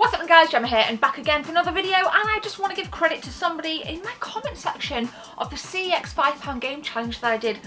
What's up guys, Gemma here and back again for another video, and I just want to give credit to somebody in my comment section of the CEX £5 game challenge that I did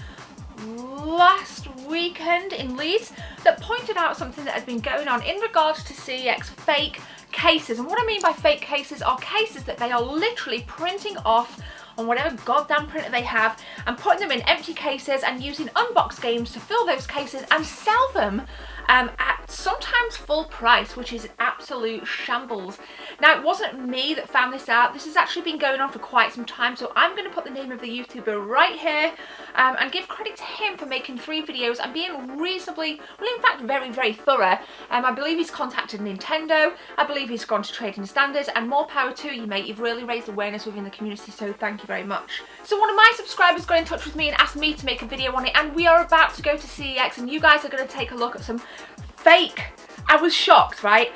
last weekend in Leeds that pointed out something that has been going on in regards to CEX fake cases. And what I mean by fake cases are cases that they are literally printing off on whatever goddamn printer they have and putting them in empty cases and using unboxed games to fill those cases and sell them at sometimes full price, which is absolute shambles. Now, it wasn't me that found this out. This has actually been going on for quite some time, so I'm going to put the name of the YouTuber right here and give credit to him for making 3 videos and being reasonably, well, in fact, very, very thorough. I believe he's contacted Nintendo. I believe he's gone to Trading Standards, and more power to you, mate. You've really raised awareness within the community, so thank you very much. So one of my subscribers got in touch with me and asked me to make a video on it, and we are about to go to CEX, and you guys are going to take a look at some fake. I was shocked, right?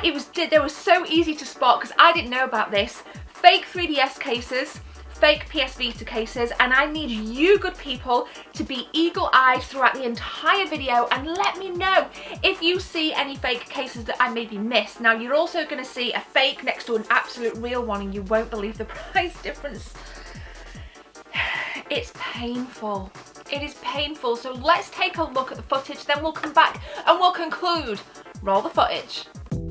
They were so easy to spot because I didn't know about this. Fake 3DS cases, fake PS Vita cases, and I need you good people to be eagle-eyed throughout the entire video and let me know if you see any fake cases that I maybe missed. Now, you're also going to see a fake next to an absolute real one, and you won't believe the price difference. It's painful. It is painful. So let's take a look at the footage, then we'll come back and we'll conclude. Roll the footage.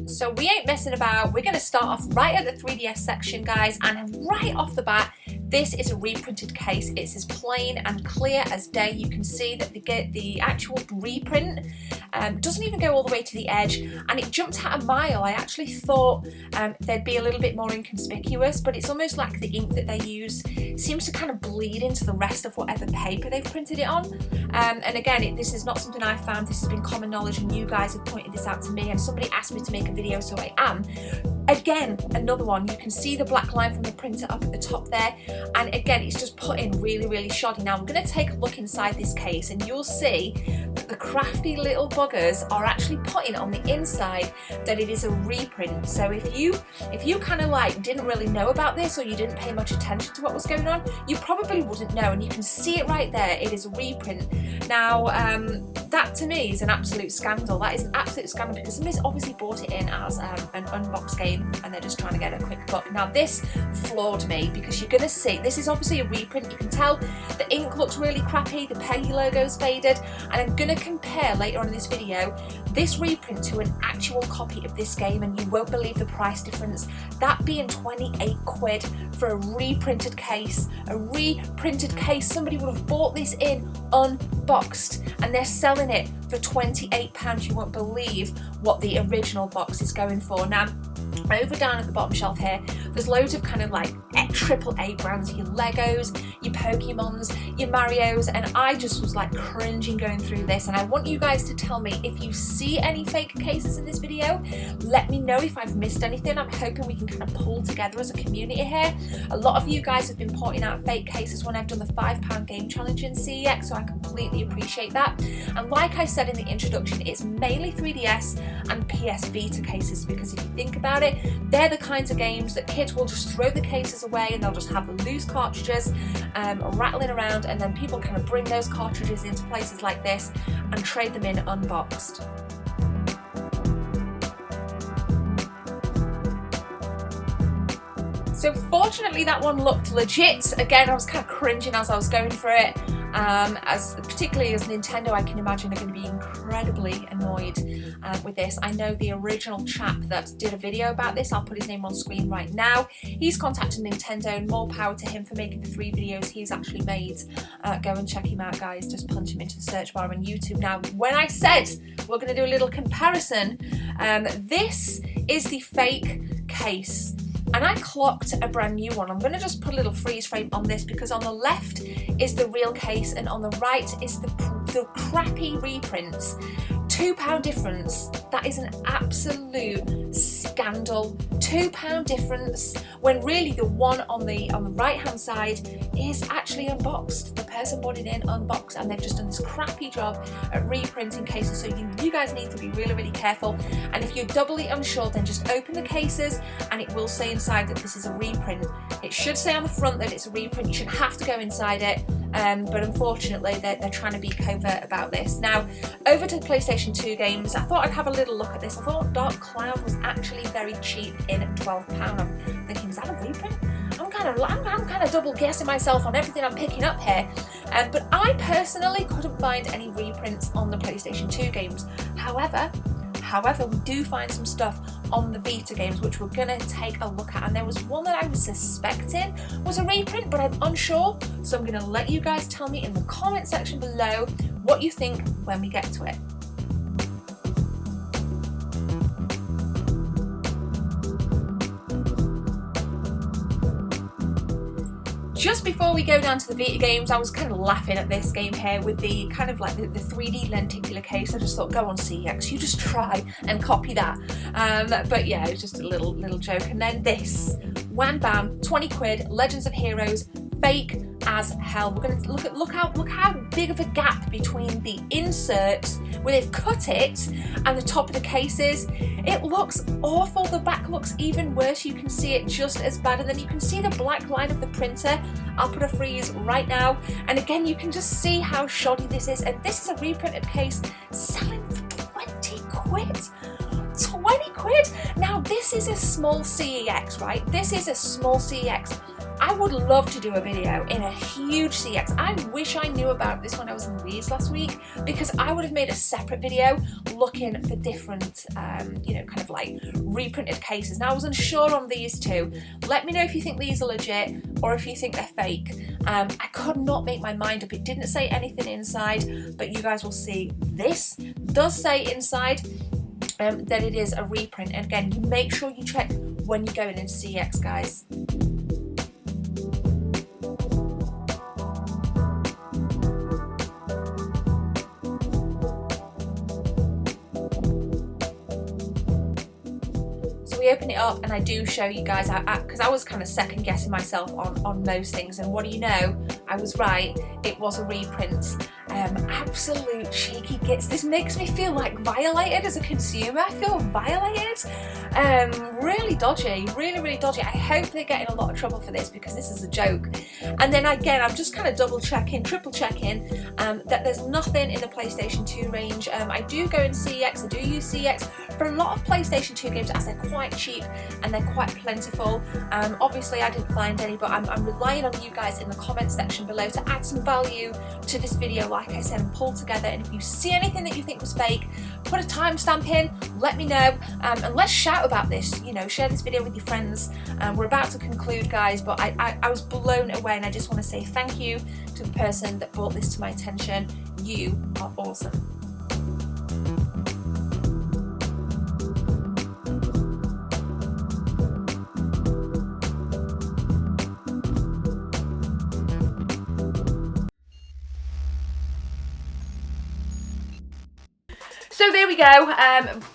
So we ain't messing about. We're going to start off right at the 3DS section, guys, and right off the bat, this is a reprinted case. It's as plain and clear as day. You can see that the actual reprint doesn't even go all the way to the edge, and it jumped out a mile. I actually thought they'd be a little bit more inconspicuous, but it's almost like the ink that they use seems to kind of bleed into the rest of whatever paper they've printed it on. And again, this is not something I found. This has been common knowledge, and you guys have pointed this out to me, and somebody asked me to make a video, so I am. Again, another one. You can see the black line from the printer up at the top there, and again, it's just put in really, really shoddy. Now, I'm going to take a look inside this case, and you'll see that the crafty little buggers are actually putting on the inside that it is a reprint. So if you kind of like didn't really know about this, or you didn't pay much attention to what was going on, you probably wouldn't know, and you can see it right there. It is a reprint. Now, that to me is an absolute scandal. That is an absolute scandal because somebody's obviously bought it in as an unboxed game, and they're just trying to get a quick buck. Now, this floored me because you're going to see this is obviously a reprint. You can tell the ink looks really crappy, the Peggy logo's faded, and I'm going to compare later on in this video this reprint to an actual copy of this game, and you won't believe the price difference. That being 28 quid for a reprinted case. A reprinted case. Somebody would have bought this in unboxed, and they're selling it for £28. You won't believe what the original box is going for. Now, over down at the bottom shelf here, there's loads of kind of like AAA brands, your Legos, your Pokemons, your Marios, and I just was like cringing going through this, and I want you guys to tell me if you see any fake cases in this video. Let me know if I've missed anything. I'm hoping we can kind of pull together as a community here. A lot of you guys have been pointing out fake cases when I've done the £5 game challenge in CEX, so I completely appreciate that. And like I said in the introduction, it's mainly 3DS and PS Vita cases, because if you think about it, they're the kinds of games that kids will just throw the cases away and they'll just have the loose cartridges rattling around, and then people kind of bring those cartridges into places like this and trade them in unboxed. So fortunately that one looked legit. Again, I was kind of cringing as I was going through it. Particularly as Nintendo, I can imagine, are going to be incredibly annoyed with this. I know the original chap that did a video about this, I'll put his name on screen right now. He's contacted Nintendo, and more power to him for making the 3 videos he's actually made. Go and check him out, guys. Just punch him into the search bar on YouTube. Now, when I said we're going to do a little comparison, this is the fake case. And I clocked a brand new one. I'm going to just put a little freeze frame on this because on the left is the real case and on the right is the crappy reprints. £2 difference. That is an absolute scandal. £2 difference when really the one on the right hand side is actually unboxed. The person bought it in unboxed, and they've just done this crappy job at reprinting cases. So you guys need to be really, really careful. And if you're doubly unsure, then just open the cases and it will say inside that this is a reprint. It should say on the front that it's a reprint. You should have to go inside it but unfortunately they're trying to be covert about this. Now, over to the PlayStation 2 games, I thought I'd have a little look at this. I thought Dark Cloud was actually very cheap in £12. I'm thinking, is that a reprint? I'm kind of double guessing myself on everything I'm picking up here, but I personally couldn't find any reprints on the PlayStation 2 games. However, we do find some stuff on the Vita games which we're going to take a look at, and there was one that I was suspecting was a reprint, but I'm unsure, so I'm going to let you guys tell me in the comment section below what you think when we get to it. Just before we go down to the Vita games, I was kind of laughing at this game here with the kind of like the 3D lenticular case. I just thought, go on CEX, you just try and copy that. But yeah, it was just a little joke. And then this, wham bam, 20 quid, Legends of Heroes, fake as hell. We're going to look how big of a gap between the inserts where they've cut it and the top of the cases. It looks awful. The back looks even worse. You can see it just as bad, and then you can see the black line of the printer. I'll put a freeze right now, and again you can just see how shoddy this is. And this is a reprinted case selling for 20 quid. 20 quid? Now this is a small CEX, right? This is a small CEX. I would love to do a video in a huge CEX. I wish I knew about this when I was in Leeds last week, because I would have made a separate video looking for different, you know, kind of like reprinted cases. Now I was unsure on these two. Let me know if you think these are legit or if you think they're fake. I could not make my mind up. It didn't say anything inside, but you guys will see this does say inside that it is a reprint. And again, you make sure you check when you're going into CEX, guys. We open it up and I do show you guys because I was kind of second guessing myself on most things, and what do you know, I was right, it was a reprint. Absolute cheeky gits. This makes me feel like violated as a consumer. I feel violated. Really dodgy, really dodgy. I hope they're getting a lot of trouble for this, because this is a joke. And then again, I'm just kind of double checking, triple checking that there's nothing in the PlayStation 2 range. I do go in CEX, I do use CEX for a lot of PlayStation 2 games, as they're quite cheap and they're quite plentiful. Obviously I didn't find any, but I'm relying on you guys in the comment section below to add some value to this video, like I said, and pull together. And if you see anything that you think was fake, put a timestamp in, let me know, and let's shout about this. You know, share this video with your friends. We're about to conclude, guys, but I was blown away, and I just want to say thank you to the person that brought this to my attention. You are awesome. So there we go.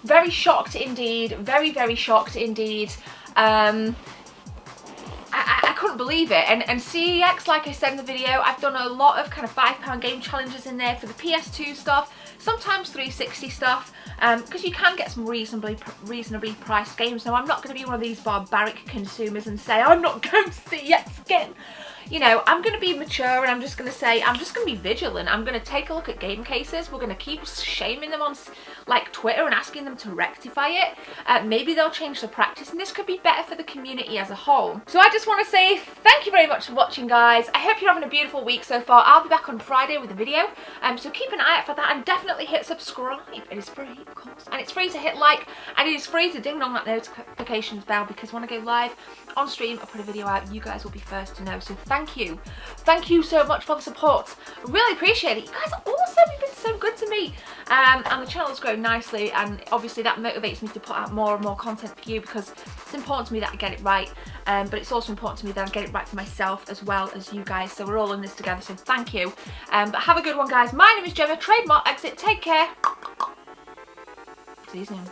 Very shocked indeed. Very shocked indeed. I couldn't believe it. And CEX, like I said in the video, I've done a lot of kind of £5 game challenges in there for the PS2 stuff, sometimes 360 stuff, because you can get some reasonably priced games. Now, I'm not going to be one of these barbaric consumers and say, I'm not going to CEX again. You know, I'm going to be mature, and I'm just going to say, I'm just going to be vigilant. I'm going to take a look at game cases. We're going to keep shaming them on like Twitter and asking them to rectify it. Maybe they'll change the practice, and this could be better for the community as a whole. So I just want to say thank you very much for watching, guys. I hope you're having a beautiful week so far. I'll be back on Friday with a video, so keep an eye out for that, and definitely hit subscribe. It is free, of course, and it's free to hit like, and it is free to ding dong that notifications bell, because when I go live on stream, I put a video out, you guys will be first to know. So thank you so much for the support. I really appreciate it. You guys are awesome. You've been so good to me, and the channel's grown nicely, and obviously that motivates me to put out more and more content for you, because it's important to me that I get it right, but it's also important to me that I get it right for myself as well as you guys. So we're all in this together, so thank you. But have a good one, guys. My name is Gemma, trademark exit. Take care. See you soon.